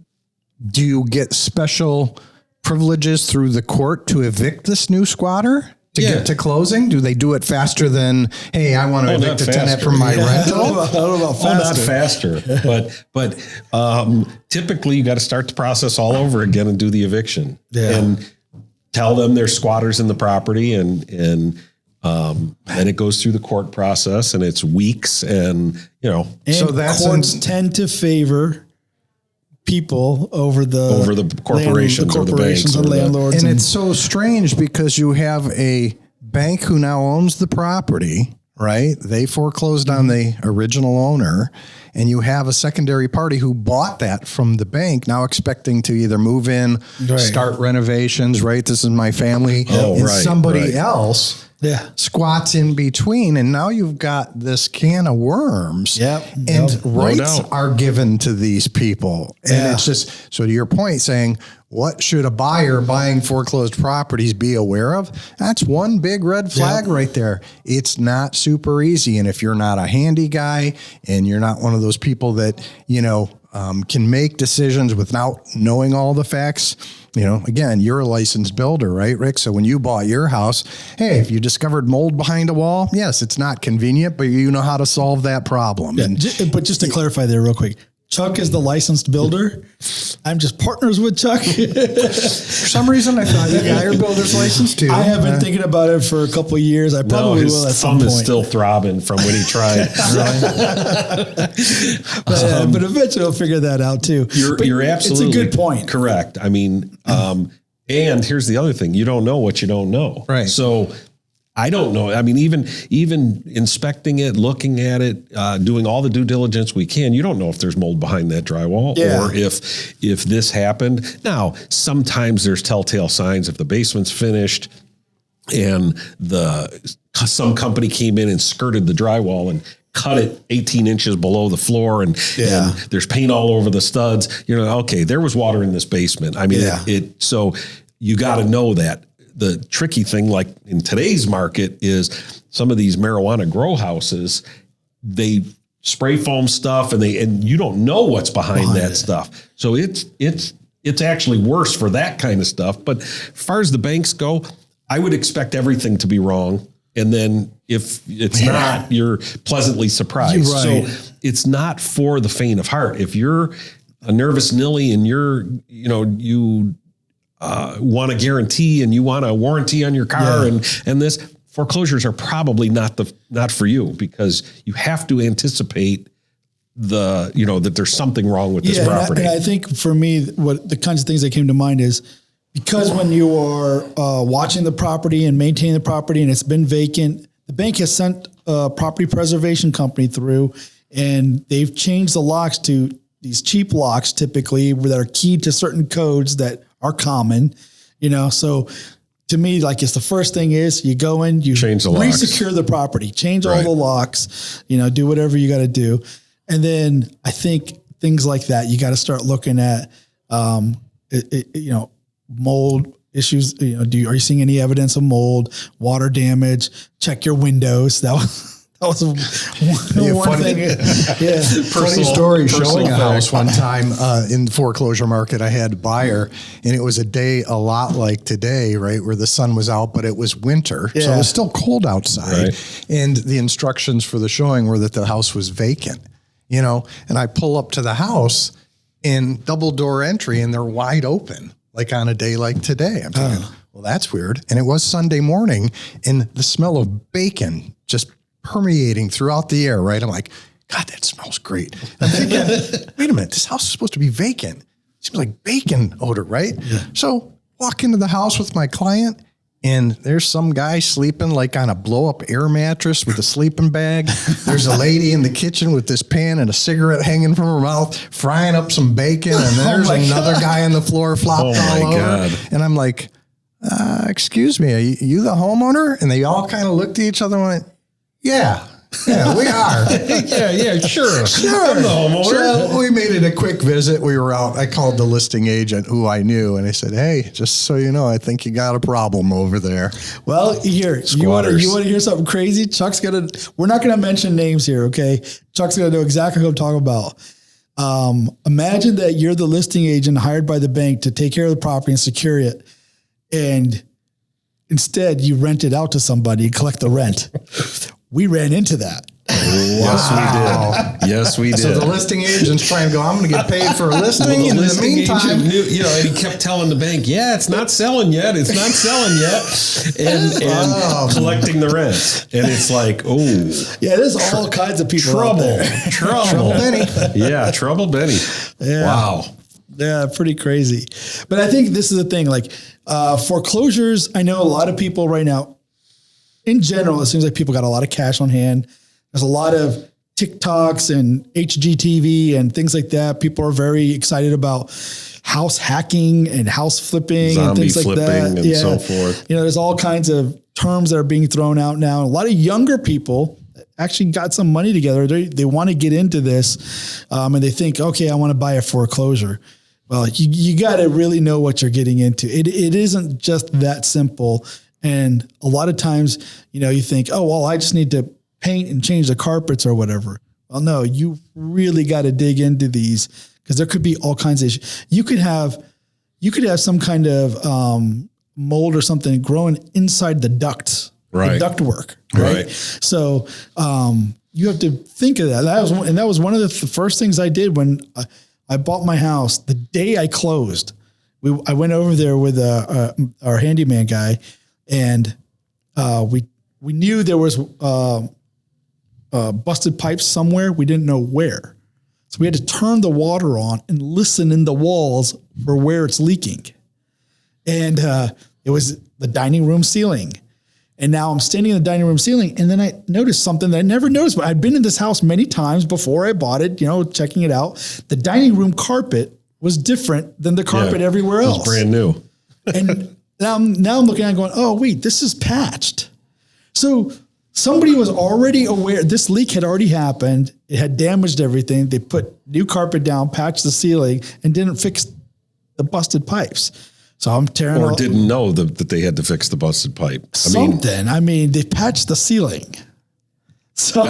do you get special privileges through the court to evict this new squatter to get to closing? Do they do it faster than, hey, I want to evict a tenant from my rental? I don't know about faster. Not faster. But typically you got to start the process all over again and do the eviction and tell them there's squatters in the property and And it goes through the court process, and it's weeks, and And So that's courts tend to favor people over the corporations or the banks and or the- landlords. and it's so strange because you have a bank who now owns the property, right? They foreclosed on the original owner, and you have a secondary party who bought that from the bank, now expecting to either move in, start renovations, right? This is my family. Oh, and right, somebody right. else squats in between, and now you've got this can of worms. And rights are given to these people. And it's just, so to your point, saying, what should a buyer buying foreclosed properties be aware of? That's one big red flag right there. It's not super easy. And if you're not a handy guy and you're not one of those people that, can make decisions without knowing all the facts, again, you're a licensed builder, right, Rick? So when you bought your house, hey, if you discovered mold behind a wall, yes, it's not convenient, but you know how to solve that problem. Yeah, but just to clarify there real quick, Chuck is the licensed builder. I'm just partners with Chuck. For some reason, I thought you got your builder's license too. I have been thinking about it for a couple of years. I probably will at some point. His thumb is still throbbing from when he tried. But eventually, I'll figure that out too. You're absolutely it's a good point. Correct. I mean, and here's the other thing: you don't know what you don't know. Right. So I don't know. I mean, even inspecting it, looking at it, doing all the due diligence we can, you don't know if there's mold behind that drywall or if this happened. Now, sometimes there's telltale signs if the basement's finished and some company came in and skirted the drywall and cut it 18 inches below the floor and there's paint all over the studs. Okay, there was water in this basement. I mean, so you got to know that. The tricky thing, like in today's market, is some of these marijuana grow houses, they spray foam stuff and you don't know what's behind that stuff. So it's actually worse for that kind of stuff. But as far as the banks go, I would expect everything to be wrong. And then if it's not, you're pleasantly surprised. Right. So it's not for the faint of heart. If you're a nervous Nilly and you want a guarantee and you want a warranty on your car and this, foreclosures are probably not for you, because you have to anticipate that there's something wrong with this property. And I think for me, what the kinds of things that came to mind is, because when you are watching the property and maintaining the property and it's been vacant, the bank has sent a property preservation company through, and they've changed the locks to these cheap locks, typically, that are keyed to certain codes that are common, so to me, like, it's the first thing is you go in, you change the locks, re-secure the property, change all the locks, do whatever you got to do. And then I think things like that, you got to start looking at, mold issues. Are you seeing any evidence of mold, water damage? Check your windows. That was one thing. Funny story. Showing a house one time in the foreclosure market. I had a buyer, and it was a day a lot like today, right, where the sun was out, but it was winter, so it was still cold outside. Right. And the instructions for the showing were that the house was vacant. And I pull up to the house in double door entry, and they're wide open, like on a day like today. I'm thinking, well, that's weird. And it was Sunday morning, and the smell of bacon just permeating throughout the air, right? I'm like, God, that smells great. I'm thinking, wait a minute, this house is supposed to be vacant. Seems like bacon odor, right? Yeah. So walk into the house with my client, and there's some guy sleeping like on a blow-up air mattress with a sleeping bag. There's a lady in the kitchen with this pan and a cigarette hanging from her mouth, frying up some bacon, and there's another guy on the floor flopped all over. And I'm like, excuse me, are you the homeowner? And they all kind of looked at each other and went, yeah, we are. Sure. I'm the homeowner. So we made it a quick visit. We were out. I called the listing agent who I knew, and I said, hey, just so you know, I think you got a problem over there. Well, here, you want to hear something crazy? We're not going to mention names here, okay? Chuck's going to know exactly what I'm talking about. Imagine that you're the listing agent hired by the bank to take care of the property and secure it, and instead you rent it out to somebody and collect the rent. We ran into that. Wow. Yes, we did. So the listing agent's trying to go, I'm going to get paid for a listing. And in the meantime, and he kept telling the bank, yeah, it's not selling yet. It's not selling yet. And collecting the rent. And it's like, oh. Yeah, there's all kinds of people out there. Trouble Benny. Yeah, Trouble Benny. Yeah. Wow. Yeah, pretty crazy. But I think this is the thing, like foreclosures, I know a lot of people right now, in general, it seems like people got a lot of cash on hand. There's a lot of TikToks and HGTV and things like that. People are very excited about house hacking and house flipping Zombie and things like that. And so forth. You know, there's all kinds of terms that are being thrown out now. A lot of younger people actually got some money together. They want to get into this and they think, okay, I want to buy a foreclosure. Well, you got to really know what you're getting into. It isn't just that simple. And a lot of times, you know, you think, oh, well, I just need to paint and change the carpets or whatever. Well, no, you really got to dig into these because there could be all kinds of issues. You could have some kind of mold or something growing inside the ducts, right? The ductwork, right? So you have to think of that. That was one of the first things I did when I bought my house. The day I closed, I went over there with our handyman guy. And we knew there was busted pipes somewhere. We didn't know where. So we had to turn the water on and listen in the walls for where it's leaking. And it was the dining room ceiling. And now I'm standing in the dining room ceiling, and then I noticed something that I never noticed. But I'd been in this house many times before I bought it, you know, checking it out. The dining room carpet was different than the carpet everywhere else. It was brand new. And now I'm looking at it going, oh, wait, this is patched. So somebody was already aware this leak had already happened. It had damaged everything. They put new carpet down, patched the ceiling, and didn't fix the busted pipes. So I'm tearing or didn't know that they had to fix the busted pipe. I mean, they patched the ceiling. So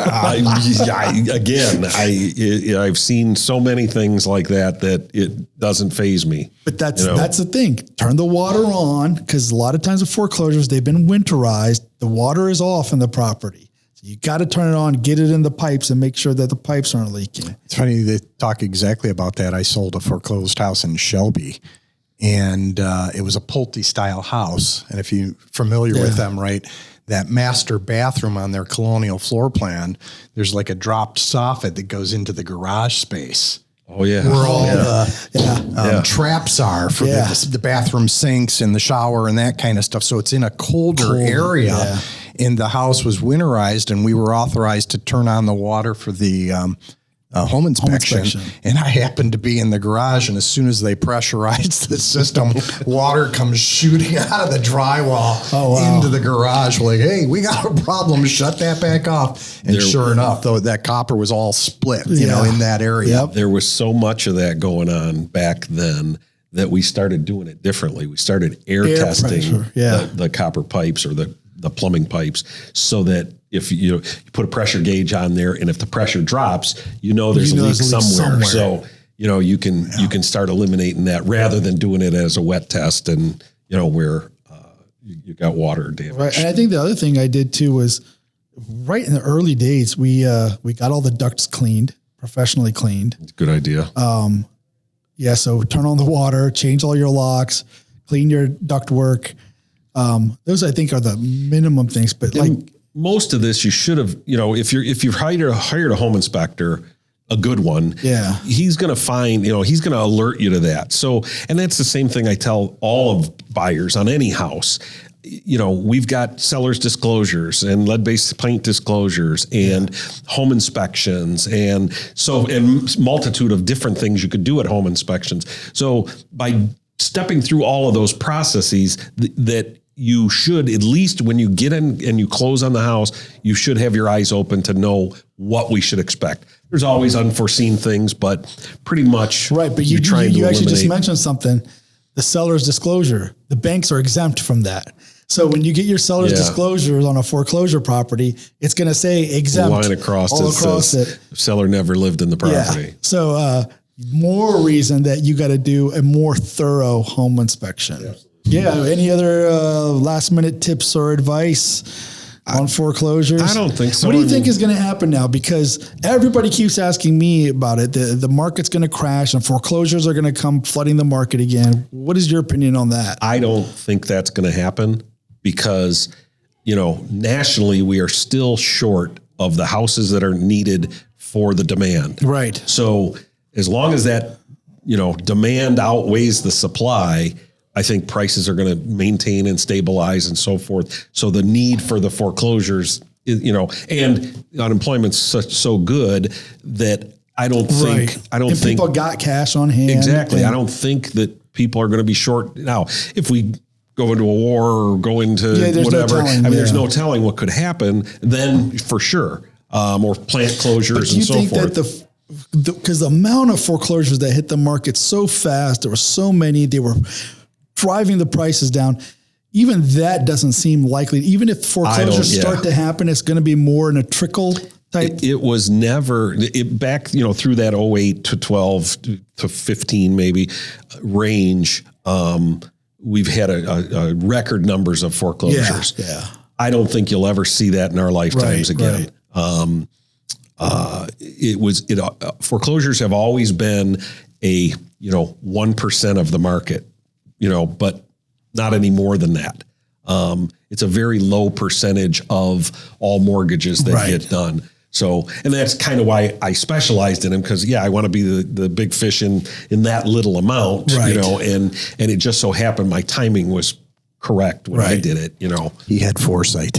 I've seen so many things like that it doesn't faze me. But that's the thing. Turn the water on, because a lot of times with foreclosures, they've been winterized. The water is off in the property. So you got to turn it on, get it in the pipes, and make sure that the pipes aren't leaking. It's funny they talk exactly about that. I sold a foreclosed house in Shelby, and it was a Pulte-style house. And if you're familiar with them, right, that master bathroom on their colonial floor plan, there's like a dropped soffit that goes into the garage space. Oh, yeah. Where all the traps are for the bathroom sinks and the shower and that kind of stuff. So it's in a colder area. Yeah. And the house was winterized, and we were authorized to turn on the water for the home inspection. And I happened to be in the garage, and as soon as they pressurized the system, water comes shooting out of the drywall into the garage. We're like, hey, we got a problem. Shut that back off. And sure enough, though, that copper was all split, you know, in that area. Yep. There was so much of that going on back then that we started doing it differently. We started air testing the copper pipes or the plumbing pipes, so that if you put a pressure gauge on there, and if the pressure drops, there's a leak somewhere. So, you can start eliminating that rather than doing it as a wet test and, where you got water damage. Right. And I think the other thing I did too was right in the early days, we got all the ducts cleaned, professionally cleaned. Good idea. So turn on the water, change all your locks, clean your duct work. Those I think are the minimum things, but most of this you should have, if you've hired a home inspector, a good one, he's going to find, he's going to alert you to that. So, and that's the same thing I tell all of buyers on any house. We've got seller's disclosures and lead-based paint disclosures and home inspections. And multitude of different things you could do at home inspections. So by stepping through all of those processes that you should, at least when you get in and you close on the house, you should have your eyes open to know what we should expect. There's always unforeseen things, but pretty much right. But you actually just mentioned something, the seller's disclosure. The banks are exempt from that. So when you get your seller's disclosures on a foreclosure property, it's going to say exempt line across it. Seller never lived in the property. Yeah. So more reason that you got to do a more thorough home inspection. Yeah. Any other last minute tips or advice on foreclosures? I don't think so. What do you think is going to happen now? Because everybody keeps asking me about it. The market's going to crash and foreclosures are going to come flooding the market again. What is your opinion on that? I don't think that's going to happen because, nationally we are still short of the houses that are needed for the demand. Right. So as long as that, demand outweighs the supply, I think prices are going to maintain and stabilize and so forth. So the need for the foreclosures, and unemployment's so good that I don't think, people got cash on hand. Exactly. I don't think that people are going to be short. Now, if we go into a war or go into whatever, there's no telling what could happen then for sure. Or plant closures and so forth. That because the amount of foreclosures that hit the market so fast, there were so many, they were driving the prices down. Even that doesn't seem likely. Even if foreclosures start to happen, it's going to be more in a trickle type. It was never back, through that 08 to 12 to 15 maybe range. We've had a record numbers of foreclosures. Yeah. I don't think you'll ever see that in our lifetimes again. Right. Foreclosures have always been a 1% of the market, but not any more than that. It's a very low percentage of all mortgages that get done. So, and that's kind of why I specialized in them because I want to be the big fish in that little amount, and it just so happened my timing was correct when I did it, He had foresight.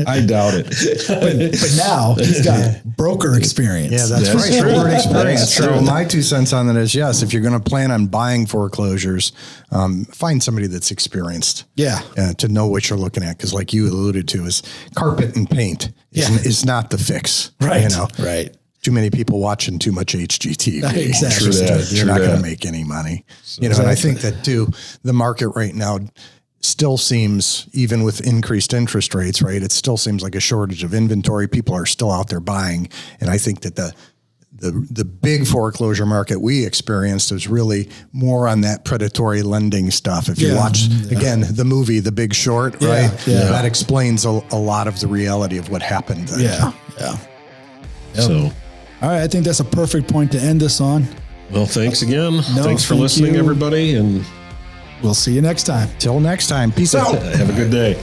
I doubt it. But now he's got broker experience. Yeah, that's right. True. Broker experience. That's true. So my 2 cents on that is yes, if you're going to plan on buying foreclosures, find somebody that's experienced. Yeah. To know what you're looking at. Because like you alluded to is carpet and paint is not the fix. Right. Right. Too many people watching too much HGTV. Exactly. You're not going to make any money. And I think that too, the market right now still seems, even with increased interest rates, right? It still seems like a shortage of inventory. People are still out there buying. And I think that the big foreclosure market we experienced was really more on that predatory lending stuff. If you watch, again, the movie, The Big Short, right? Yeah. That explains a lot of the reality of what happened then. Yeah. So. All right, I think that's a perfect point to end this on. Well, thanks again. Thanks for listening, everybody, and we'll see you next time. Till next time. Peace out. Have a good day.